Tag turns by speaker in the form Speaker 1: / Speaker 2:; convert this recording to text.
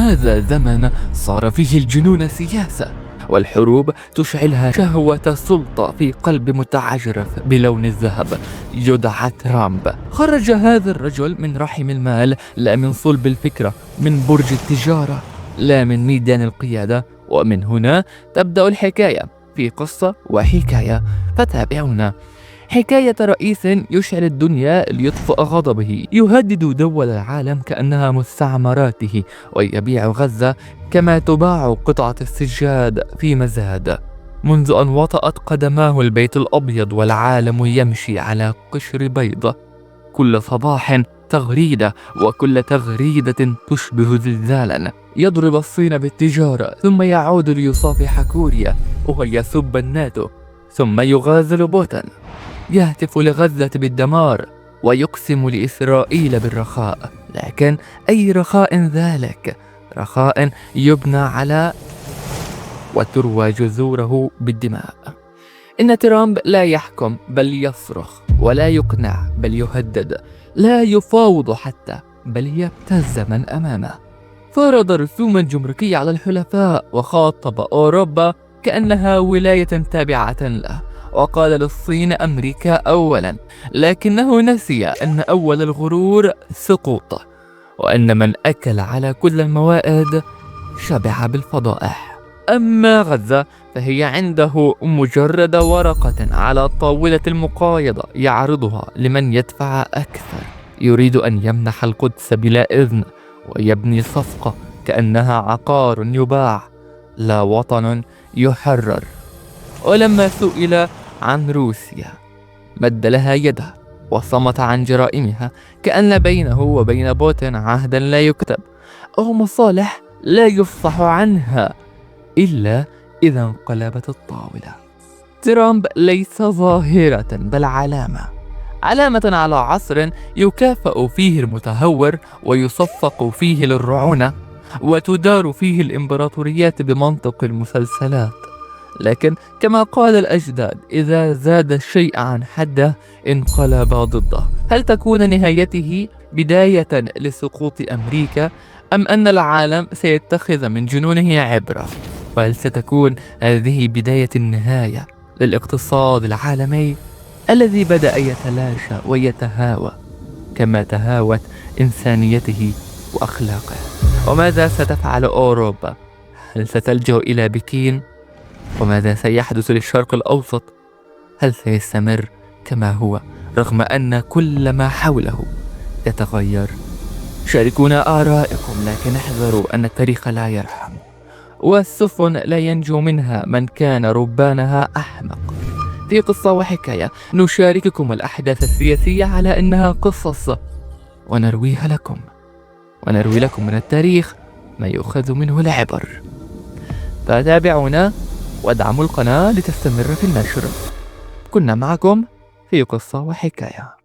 Speaker 1: هذا زمن صار فيه الجنون سياسة، والحروب تشعلها شهوة سلطة في قلب متعجرف بلون الذهب يدعى ترامب. خرج هذا الرجل من رحم المال، لا من صلب الفكرة، من برج التجارة، لا من ميدان القيادة. ومن هنا تبدأ الحكاية في قصة وحكاية، فتابعونا. حكاية رئيس يشعل الدنيا ليطفئ غضبه، يهدد دول العالم كأنها مستعمراته، ويبيع غزة كما تباع قطعة السجاد في مزاد. منذ أن وطأت قدماه البيت الأبيض والعالم يمشي على قشر بيضة، كل صباح تغريدة، وكل تغريدة تشبه زلزالا. يضرب الصين بالتجارة، ثم يعود ليصافح كوريا ويسب الناتو، ثم يغازل بوتين. يهتف لغزة بالدمار ويقسم لإسرائيل بالرخاء، لكن أي رخاء ذلك؟ رخاء يبنى على وتروى جذوره بالدماء. إن ترامب لا يحكم بل يصرخ، ولا يقنع بل يهدد، لا يفاوض حتى بل يبتز من أمامه. فرض رسوما جمركية على الحلفاء، وخاطب أوروبا كأنها ولاية تابعة له، وقال للصين أمريكا أولا، لكنه نسي أن أول الغرور سقوطه، وأن من أكل على كل الموائد شبع بالفضائح. أما غزة فهي عنده مجرد ورقة على طاولة المقايضة يعرضها لمن يدفع أكثر. يريد أن يمنح القدس بلا إذن، ويبني صفقة كأنها عقار يباع، لا وطن يحرر. ولما سئل عن روسيا مد لها يده وصمت عن جرائمها، كأن بينه وبين بوتين عهدا لا يكتب أو مصالح لا يفصح عنها إلا إذا انقلبت الطاولة. ترامب ليس ظاهرة بل علامة على عصر يكافأ فيه المتهور، ويصفق فيه للرعونة، وتدار فيه الإمبراطوريات بمنطق المسلسلات. لكن كما قال الأجداد، إذا زاد الشيء عن حده انقلب ضده. هل تكون نهايته بداية لسقوط أمريكا، أم أن العالم سيتخذ من جنونه عبرة؟ وهل ستكون هذه بداية النهاية للاقتصاد العالمي الذي بدأ يتلاشى ويتهاوى كما تهاوت إنسانيته وأخلاقه؟ وماذا ستفعل أوروبا؟ هل ستلجأ إلى بكين؟ وماذا سيحدث للشرق الأوسط؟ هل سيستمر كما هو رغم أن كل ما حوله يتغير؟ شاركونا آرائكم، لكن احذروا أن التاريخ لا يرحم، والسفن لا ينجو منها من كان ربانها أحمق. في قصة وحكاية نشارككم الأحداث السياسية على أنها قصص، ونرويها لكم، ونروي لكم من التاريخ ما يؤخذ منه العبر. فتابعونا وادعموا القناة لتستمر في النشر. كنا معكم في قصة وحكاية.